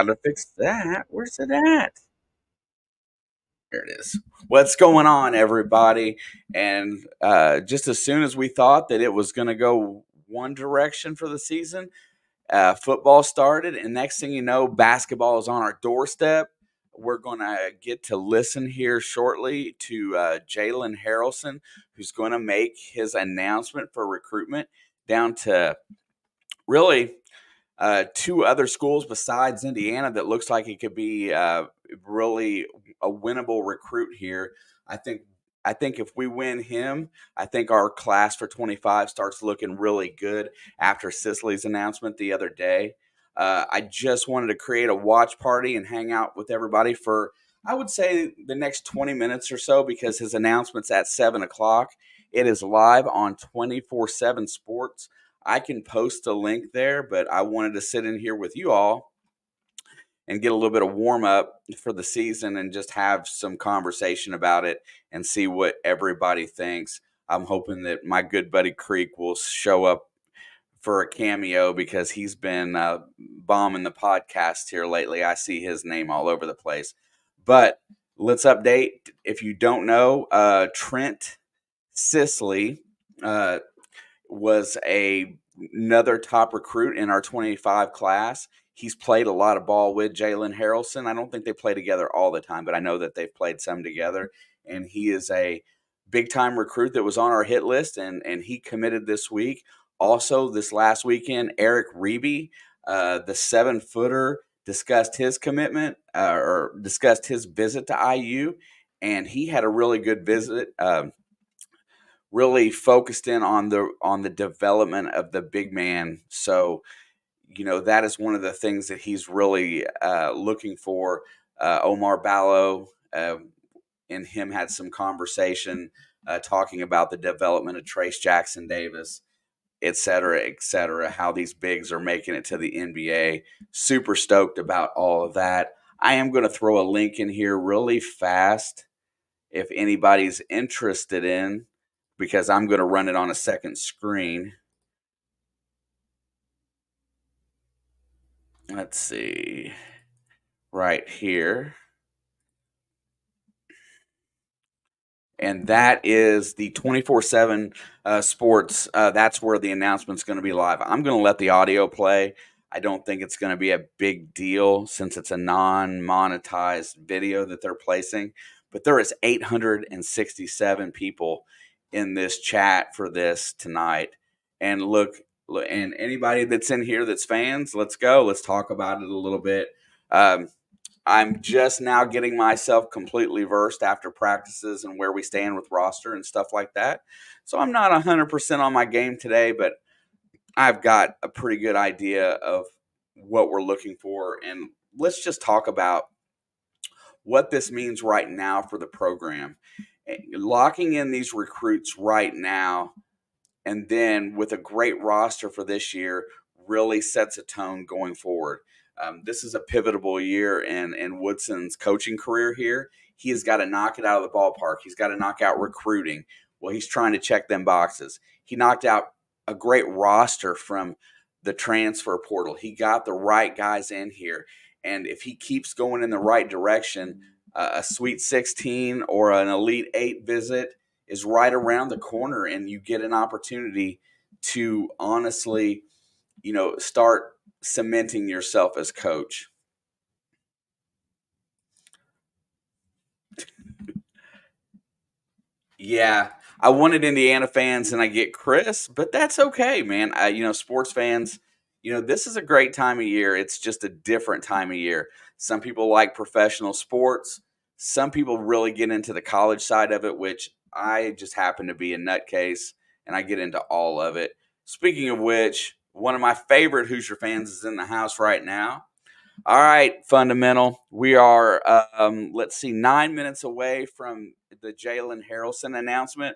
got to fix that. Where's it at? There it is. What's going on, everybody? And just as soon as we thought that it was going to go one direction for the season, football started, and next thing you know, basketball is on our doorstep. We're going to get to listen here shortly to Jalen Haralson, who's going to make his announcement for recruitment down to really two other schools besides Indiana that looks like it could be really a winnable recruit here. I think I think if we win him, I think our class for 25 starts looking really good after Sicily's announcement the other day. I just wanted to create a watch party and hang out with everybody for, I would say, the next 20 minutes or so because his announcement's at 7 o'clock. It is live on 24/7 Sports. I can post a link there, but I wanted to sit in here with you all and get a little bit of warm up for the season and just have some conversation about it and see what everybody thinks. I'm hoping that my good buddy Creek will show up for a cameo because he's been bombing the podcast here lately. I see his name all over the place. But let's update. If you don't know, Trent Sicily was another top recruit in our 25 class. He's played a lot of ball with Jalen Haralson. I don't think they play together all the time, but I know that they've played some together. And he is a big-time recruit that was on our hit list, and he committed this week. Also, this last weekend, Eric Reeby, the 7-footer, discussed his commitment or discussed his visit to IU, and he had a really good visit. Really focused in on the development of the big man. So, that is one of the things that he's really looking for. Omar Ballo and him had some conversation talking about the development of Trace Jackson Davis, et cetera, how these bigs are making it to the NBA. Super stoked about all of that. I am going to throw a link in here really fast if anybody's interested in, because I'm going to run it on a second screen. Let's see. Right here. And that is the 24/7 Sports. That's where the announcement's going to be live. I'm going to let the audio play. I don't think it's going to be a big deal since it's a non-monetized video that they're placing. But there is 867 people in this chat for this tonight. And look, and anybody that's in here that's fans, let's go. Let's talk about it a little bit. I'm just now getting myself completely versed after practices and where we stand with roster and stuff like that. So I'm not 100% on my game today, but I've got a pretty good idea of what we're looking for. And let's just talk about what this means right now for the program. Locking in these recruits right now, and then with a great roster for this year, really sets a tone going forward. This is a pivotal year in Woodson's coaching career here. He has got to knock it out of the ballpark. He's got to knock out recruiting. Well, he's trying to check them boxes. He knocked out a great roster from the transfer portal. He got the right guys in here. And if he keeps going in the right direction, a Sweet 16 or an Elite 8 visit is right around the corner, and you get an opportunity to honestly, start cementing yourself as coach. Yeah, I wanted Indiana fans and I get Chris, but that's okay, man. Sports fans, this is a great time of year. It's just a different time of year. Some people like professional sports. Some people really get into the college side of it, which I just happen to be a nutcase, and I get into all of it. Speaking of which, one of my favorite Hoosier fans is in the house right now. All right, Fundamental. We are, 9 minutes away from the Jalen Haralson announcement.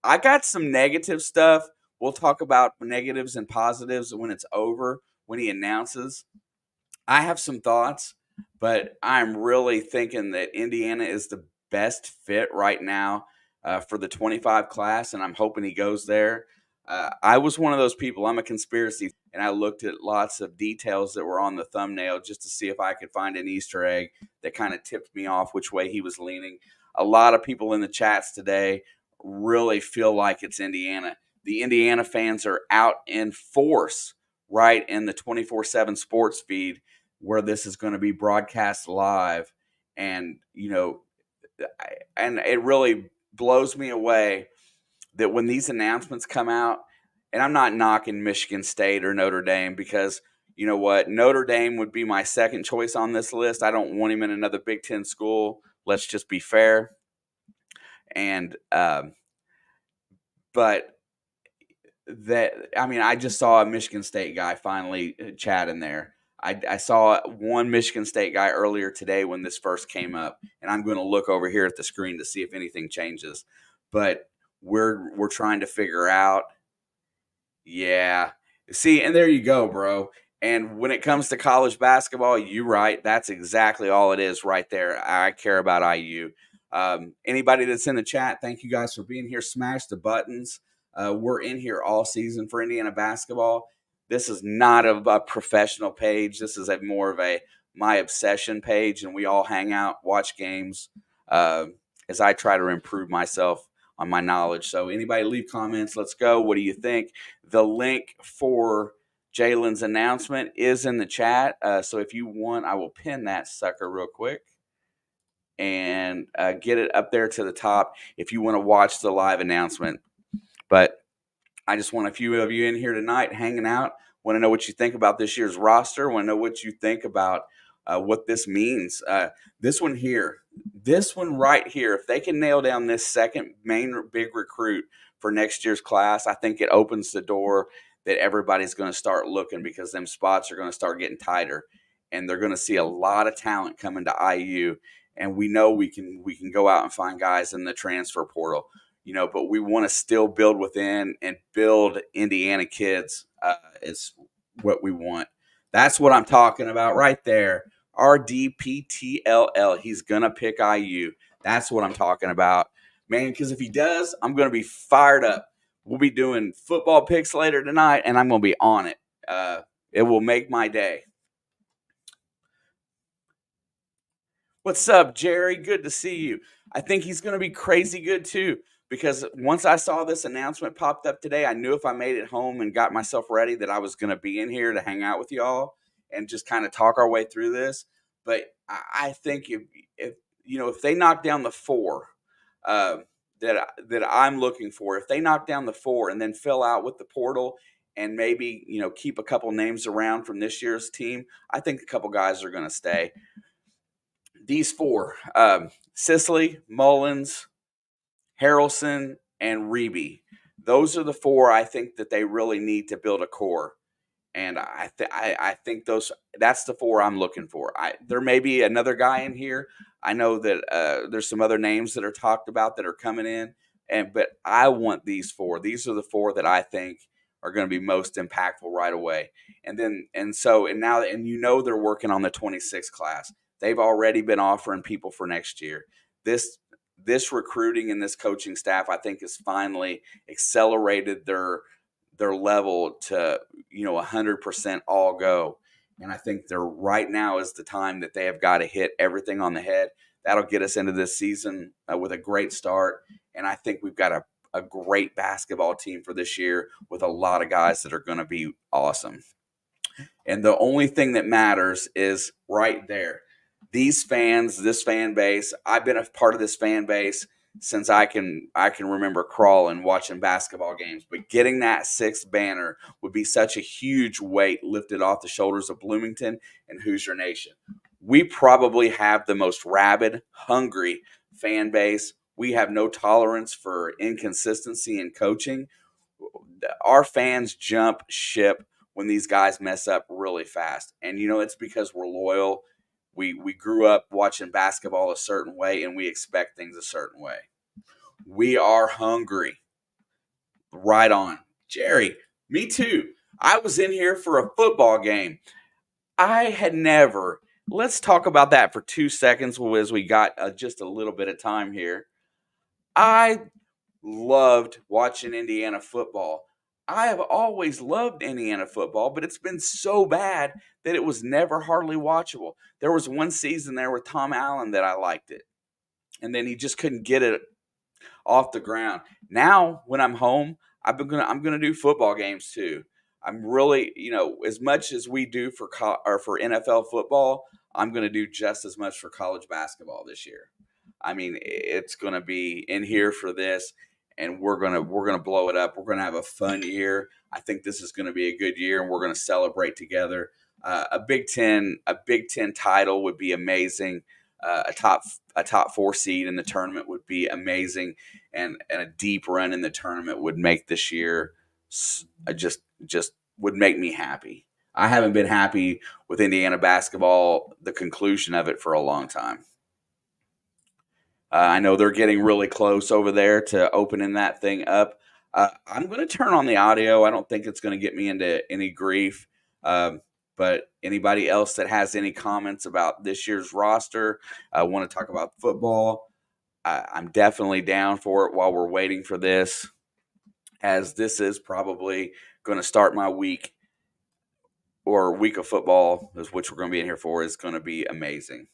I got some negative stuff. We'll talk about negatives and positives when it's over, when he announces. I have some thoughts, but I'm really thinking that Indiana is the best fit right now for the 25 class, and I'm hoping he goes there. I was one of those people. I'm a conspiracy and I looked at lots of details that were on the thumbnail just to see if I could find an Easter egg that kind of tipped me off which way he was leaning. A lot of people in the chats today really feel like it's Indiana. The Indiana fans are out in force right in the 24/7 sports feed where this is going to be broadcast live. And, and it really blows me away that when these announcements come out, and I'm not knocking Michigan State or Notre Dame because you know what? Notre Dame would be my second choice on this list. I don't want him in another Big Ten school. Let's just be fair. And, but I just saw a Michigan State guy finally chatting there. I saw one Michigan State guy earlier today when this first came up, and I'm going to look over here at the screen to see if anything changes. But we're trying to figure out. Yeah. See, and there you go, bro. And when it comes to college basketball, you're right. That's exactly all it is right there. I care about IU. Anybody that's in the chat, thank you guys for being here. Smash the buttons. We're in here all season for Indiana basketball. This is not a professional page. This is more of a my obsession page, and we all hang out, watch games as I try to improve myself on my knowledge. So anybody leave comments. Let's go. What do you think? The link for Jalen's announcement is in the chat. So if you want, I will pin that sucker real quick and get it up there to the top if you want to watch the live announcement. But I just want a few of you in here tonight hanging out. Want to know what you think about this year's roster. Want to know what you think about what this means. This one right here, if they can nail down this second main big recruit for next year's class, I think it opens the door that everybody's going to start looking because them spots are going to start getting tighter, and they're going to see a lot of talent coming to IU. And we know we can go out and find guys in the transfer portal, but we want to still build within and build Indiana kids is what we want. That's what I'm talking about right there. RDPTLL. He's going to pick IU. That's what I'm talking about, man, because if he does, I'm going to be fired up. We'll be doing football picks later tonight, and I'm going to be on it. It will make my day. What's up, Jerry? Good to see you. I think he's going to be crazy good, too, because once I saw this announcement popped up today, I knew if I made it home and got myself ready that I was going to be in here to hang out with y'all and just kind of talk our way through this. But I think if they knock down the 4 that I'm looking for, if they knock down the 4 and then fill out with the portal and maybe keep a couple names around from this year's team, I think a couple guys are going to stay. These 4, Sisley, Mullins, Haralson, and Reeby. Those are the 4 I think that they really need to build a core. And I think that's the 4 I'm looking for. There may be another guy in here. I know that there's some other names that are talked about that are coming in, but I want these 4. These are the 4 that I think are going to be most impactful right away. And now they're working on the 26 class. They've already been offering people for next year. This recruiting and this coaching staff, I think, has finally accelerated their level to 100% all go. And I think right now is the time that they have got to hit everything on the head. That'll get us into this season with a great start. And I think we've got a great basketball team for this year with a lot of guys that are going to be awesome. And the only thing that matters is right there. These fans, this fan base, I've been a part of this fan base since I can remember crawling, watching basketball games. But getting that 6th banner would be such a huge weight lifted off the shoulders of Bloomington and Hoosier Nation. We probably have the most rabid, hungry fan base. We have no tolerance for inconsistency in coaching. Our fans jump ship when these guys mess up really fast. And, it's because we're loyal. We grew up watching basketball a certain way, and we expect things a certain way. We are hungry. Right on. Jerry, me too. I was in here for a football game. I had never. Let's talk about that for 2 seconds as we got just a little bit of time here. I loved watching Indiana football. I have always loved Indiana football, but it's been so bad that it was never hardly watchable. There was one season there with Tom Allen that I liked it, and then he just couldn't get it off the ground. Now, when I'm home, I'm gonna do football games too. I'm really, as much as we do for or for NFL football, I'm gonna do just as much for college basketball this year. I mean, it's gonna be in here for this, and we're gonna blow it up. We're gonna have a fun year. I think this is gonna be a good year, and we're gonna celebrate together. A Big Ten title would be amazing. A top four seed in the tournament would be amazing, and a deep run in the tournament would make this year just would make me happy. I haven't been happy with Indiana basketball, the conclusion of it, for a long time. I know they're getting really close over there to opening that thing up. I'm going to turn on the audio. I don't think it's going to get me into any grief. But anybody else that has any comments about this year's roster, want to talk about football, I'm definitely down for it while we're waiting for this, as this is probably going to start my week, or week of football, which we're going to be in here for, is going to be amazing.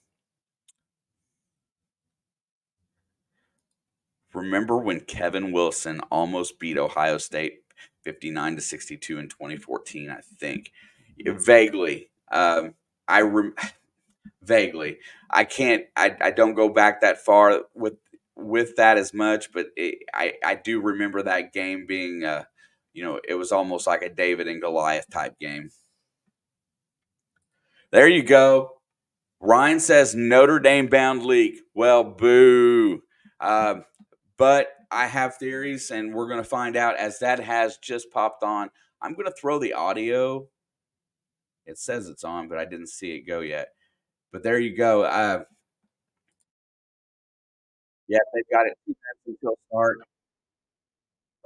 Remember when Kevin Wilson almost beat Ohio State 59-62 in 2014? I think vaguely. Vaguely. I can't. I don't go back that far with that as much, but I do remember that game being, it was almost like a David and Goliath type game. There you go. Ryan says Notre Dame bound leak. Well, boo. But I have theories, and we're going to find out as that has just popped on. I'm going to throw the audio. It says it's on, but I didn't see it go yet. But there you go. Yeah, they've got it 2 minutes until start.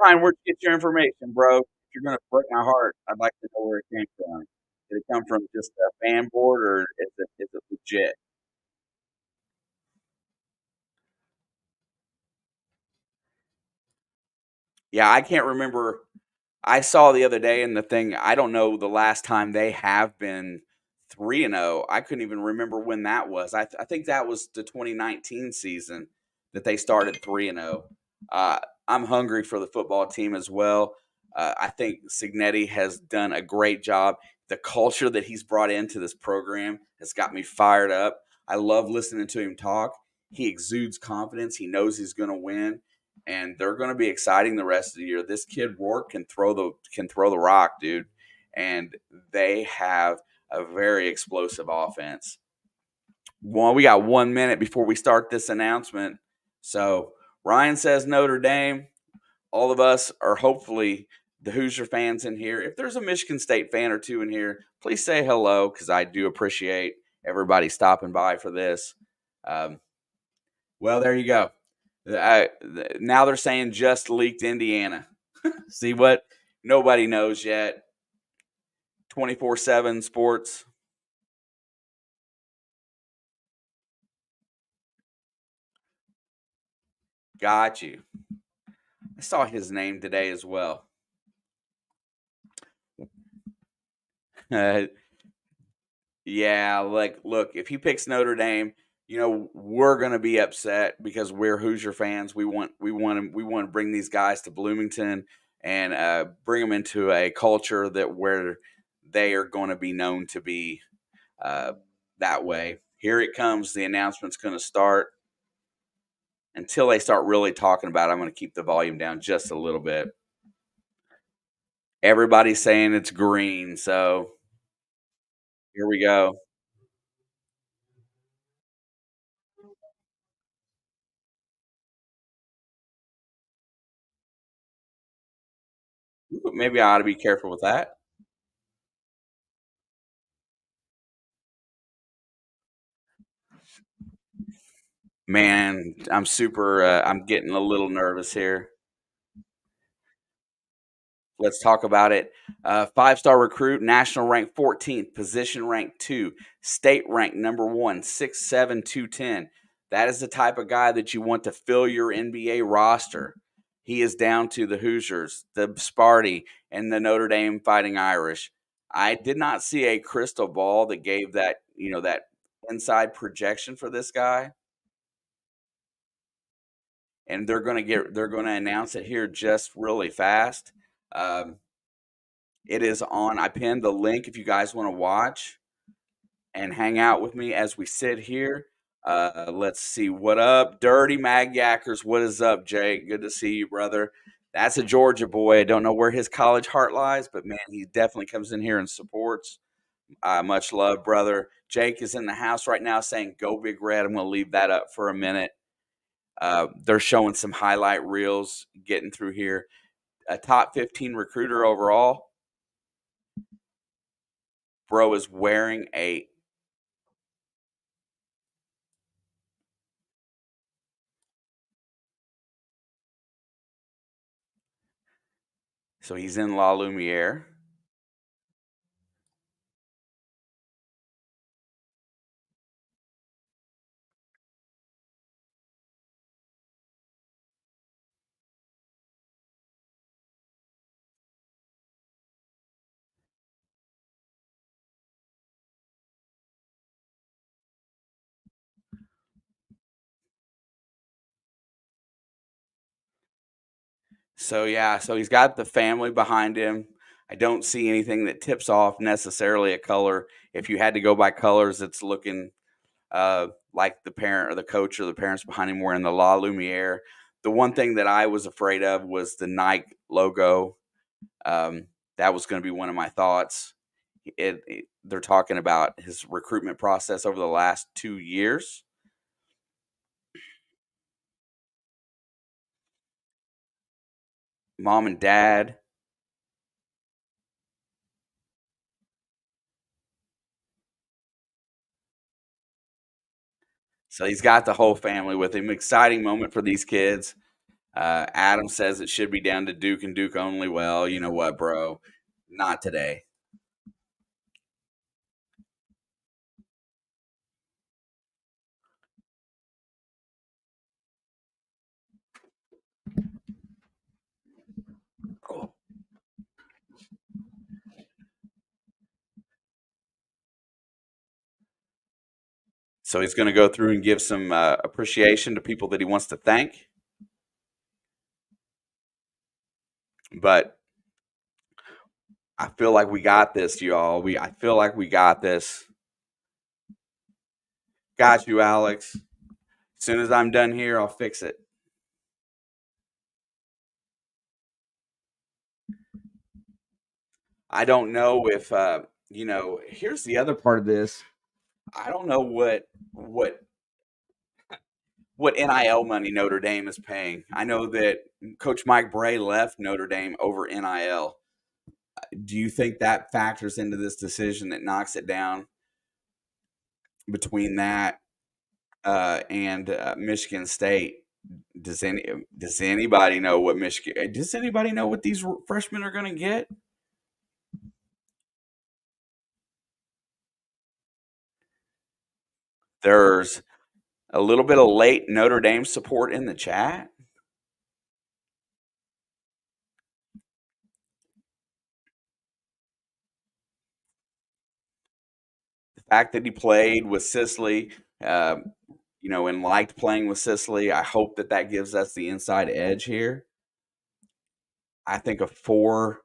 Ryan, where'd you get your information, bro? If you're going to break my heart, I'd like to know where it came from. Did it come from just a fan board, or is it legit? Yeah, I can't remember. I saw the other day in the thing, I don't know the last time they have been 3-0. I couldn't even remember when that was. I think that was the 2019 season that they started 3-0. Uh, I'm hungry for the football team as well. I think Signetti has done a great job. The culture that he's brought into this program has got me fired up. I love listening to him talk. He exudes confidence. He knows he's going to win, and they're going to be exciting the rest of the year. This kid Rourke can throw the rock, dude, and they have a very explosive offense. Well, we got 1 minute before we start this announcement. So Ryan says Notre Dame. All of us are hopefully the Hoosier fans in here. If there's a Michigan State fan or two in here, please say hello, because I do appreciate everybody stopping by for this. Um, well, there you go. Now they're saying just leaked Indiana. See what? Nobody knows yet. 24/7 sports. Got you. I saw his name today as well. Yeah, like, look, if he picks Notre Dame, we're gonna be upset because we're Hoosier fans. We want to bring these guys to Bloomington and bring them into a culture that where they are going to be known to be uh, that way. Here it comes. The announcement's going to start. Until they start really talking about it, I'm going to keep the volume down just a little bit. Everybody's saying it's green, so here we go. Maybe I ought to be careful with that. Man, I'm getting a little nervous here. Let's talk about it. Five-star recruit, national rank 14th, position rank 2, state rank number 1, 6'7", 210. That is the type of guy that you want to fill your NBA roster. He is down to the Hoosiers, the Sparty, and the Notre Dame Fighting Irish. I did not see a crystal ball that gave that, that inside projection for this guy, and they're going to announce it here just really fast. Um, it is on. I pinned the link if you guys want to watch and hang out with me as we sit here. Let's see. What up, Dirty Mag Yackers? What is up, Jake? Good to see you, brother. That's a Georgia boy. I don't know where his college heart lies, but man, he definitely comes in here and supports. Much love, brother. Jake is in the house right now saying, "Go Big Red." I'm going to leave that up for a minute. They're showing some highlight reels getting through here. A top 15 recruiter overall. Bro is wearing a so he's in La Lumiere. So yeah, so he's got the family behind him. I don't see anything that tips off necessarily a color. If you had to go by colors, it's looking like the parent or the coach or the parents behind him wearing the La Lumiere. The one thing that I was afraid of was the Nike logo. That was going to be one of my thoughts. They're talking about his recruitment process over the last 2 years. Mom and dad. So he's got the whole family with him. Exciting moment for these kids. Adam says it should be down to Duke and Duke only. Well, you know what, bro? Not today. Cool. So he's going to go through and give some appreciation to people that he wants to thank. But I feel like we got this, y'all. I feel like we got this. Got you, Alex. As soon as I'm done here, I'll fix it. I don't know if Here's the other part of this. I don't know what NIL money Notre Dame is paying. I know that Coach Mike Bray left Notre Dame over NIL. Do you think that factors into this decision that knocks it down between that and Michigan State? Does anybody know what Michigan? Does anybody know what these freshmen are going to get? There's a little bit of late Notre Dame support in the chat. The fact that he played with Sicily, and liked playing with Sicily, I hope that gives us the inside edge here. I think a four,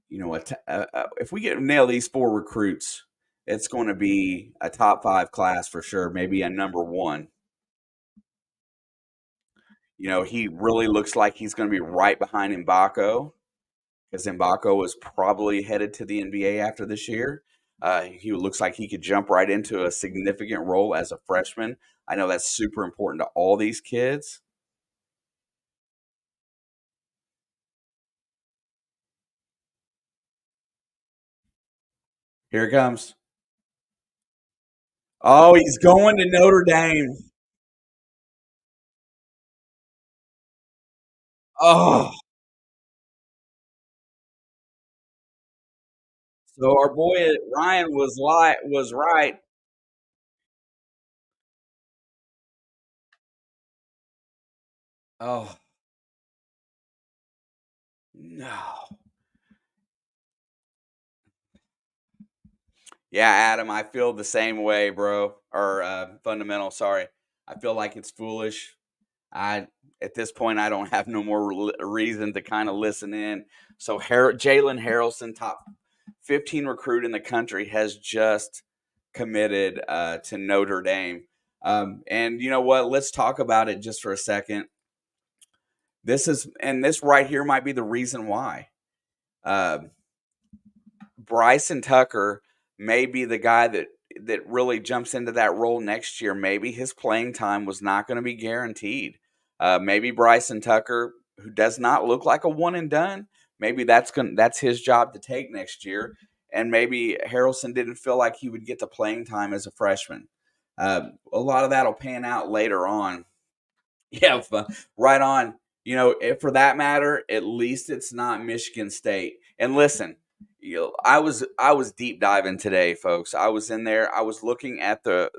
if we get nail these four recruits, it's going to be a top five class for sure, maybe a number one. He really looks like he's going to be right behind Mbako because Mbako is probably headed to the NBA after this year. He looks like he could jump right into a significant role as a freshman. I know that's super important to all these kids. Here it comes. Oh, he's going to Notre Dame. Oh, so our boy Ryan was right. Oh, No. Yeah, Adam, I feel the same way, bro. Or fundamental, sorry. I feel like it's foolish. I At this point, I don't have no more reason to kind of listen in. So Jalen Haralson, top 15 recruit in the country, has just committed to Notre Dame. And you know what? Let's talk about it just for a second. This right here might be the reason why. Uh, Bryson Tucker may be the guy that really jumps into that role next year. Maybe his playing time was not going to be guaranteed. Maybe Bryson Tucker, who does not look like a one and done, maybe that's his job to take next year. And maybe Harrelson didn't feel like he would get the playing time as a freshman. A lot of that'll pan out later on. Yeah, right on. For that matter, at least it's not Michigan State. And listen, I was deep diving today, folks. I was in there. I was looking at the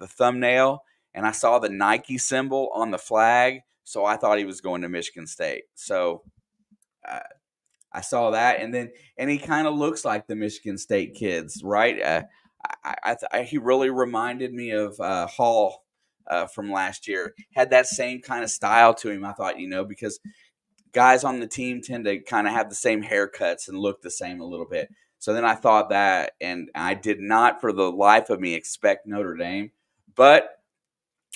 thumbnail, and I saw the Nike symbol on the flag. So I thought he was going to Michigan State. So uh, I saw that, and he kind of looks like the Michigan State kids, right? He really reminded me of Hall from last year. Had that same kind of style to him. I thought, because guys on the team tend to kind of have the same haircuts and look the same a little bit. So then I thought that, and I did not, for the life of me, expect Notre Dame. But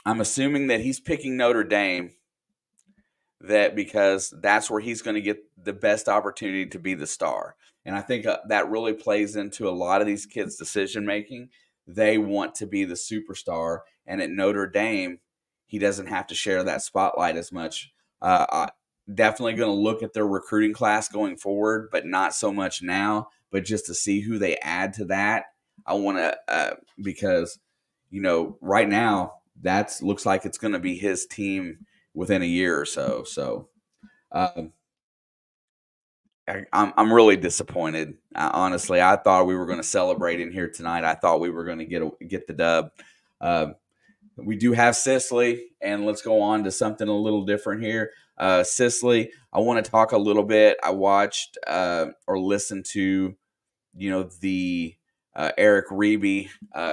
I'm assuming that he's picking Notre Dame because that's where he's going to get the best opportunity to be the star. And I think that really plays into a lot of these kids' decision making. They want to be the superstar, and at Notre Dame, he doesn't have to share that spotlight as much. Definitely going to look at their recruiting class going forward, but not so much now. But just to see who they add to that, I want to because right now that looks like it's going to be his team within a year or so. So um, I'm really disappointed. Honestly, I thought we were going to celebrate in here tonight. I thought we were going to get the dub. Uh, we do have Sicily, and let's go on to something a little different here. Sicily, I want to talk a little bit. I watched or listened to, the Eric Reeby,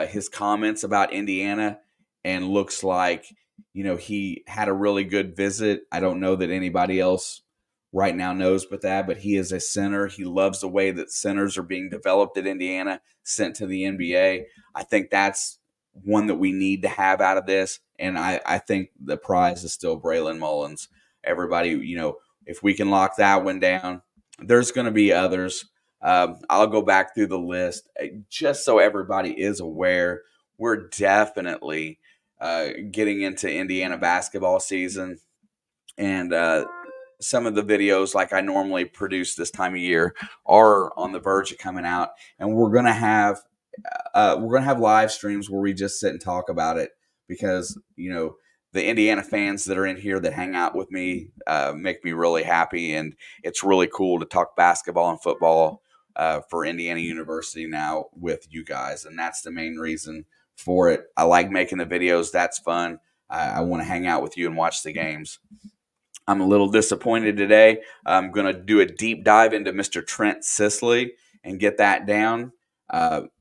his comments about Indiana, and looks like, he had a really good visit. I don't know that anybody else right now knows but he is a center. He loves the way that centers are being developed at Indiana, sent to the NBA. I think that's one that we need to have out of this. And I think the prize is still Braylon Mullins. Everybody, if we can lock that one down, there's going to be others. I'll go back through the list just so everybody is aware. We're definitely getting into Indiana basketball season. And some of the videos, like I normally produce this time of year, are on the verge of coming out. And we're going to have live streams where we just sit and talk about it because, the Indiana fans that are in here that hang out with me make me really happy. And it's really cool to talk basketball and football for Indiana University now with you guys. And that's the main reason for it. I like making the videos. That's fun. I want to hang out with you and watch the games. I'm a little disappointed today. I'm going to do a deep dive into Mr. Trent Sisley and get that down,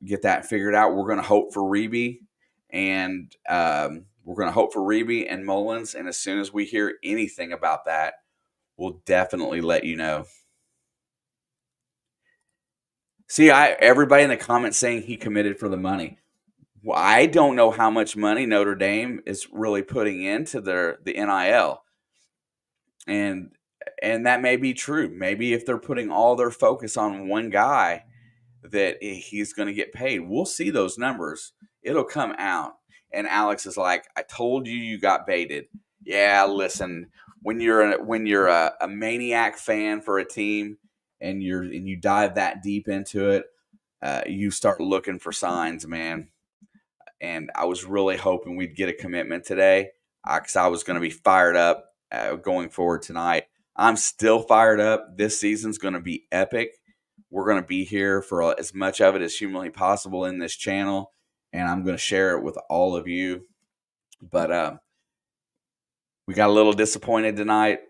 get that figured out. We're going to hope for Reeby and Mullins. And as soon as we hear anything about that, we'll definitely let you know. See, everybody in the comments saying he committed for the money. Well, I don't know how much money Notre Dame is really putting into the NIL. And that may be true. Maybe if they're putting all their focus on one guy, that he's going to get paid. We'll see those numbers. It'll come out. And Alex is like, "I told you, you got baited." Yeah, listen. When you're a maniac fan for a team, and you dive that deep into it, you start looking for signs, man. And I was really hoping we'd get a commitment today because I was going to be fired up going forward tonight. I'm still fired up. This season's going to be epic. We're going to be here for as much of it as humanly possible in this channel, and I'm going to share it with all of you. But we got a little disappointed tonight.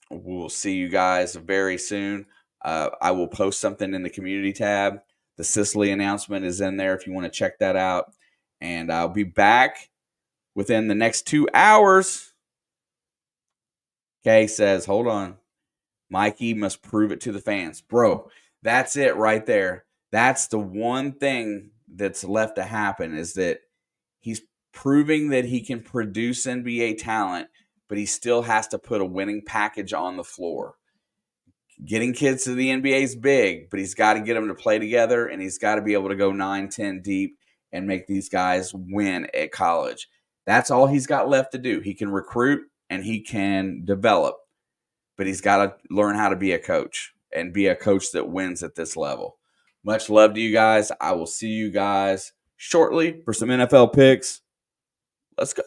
We'll see you guys very soon. I will post something in the community tab. The Sicily announcement is in there if you want to check that out. And I'll be back within the next 2 hours. Kay says, hold on. Mikey must prove it to the fans. Bro, that's it right there. That's the one thing that's left to happen, is that he's proving that he can produce NBA talent, but he still has to put a winning package on the floor. Getting kids to the NBA is big, but he's got to get them to play together, and he's got to be able to go 9-10 deep and make these guys win at college. That's all he's got left to do. He can recruit and he can develop, but he's got to learn how to be a coach and be a coach that wins at this level. Much love to you guys. I will see you guys shortly for some NFL picks. Let's go.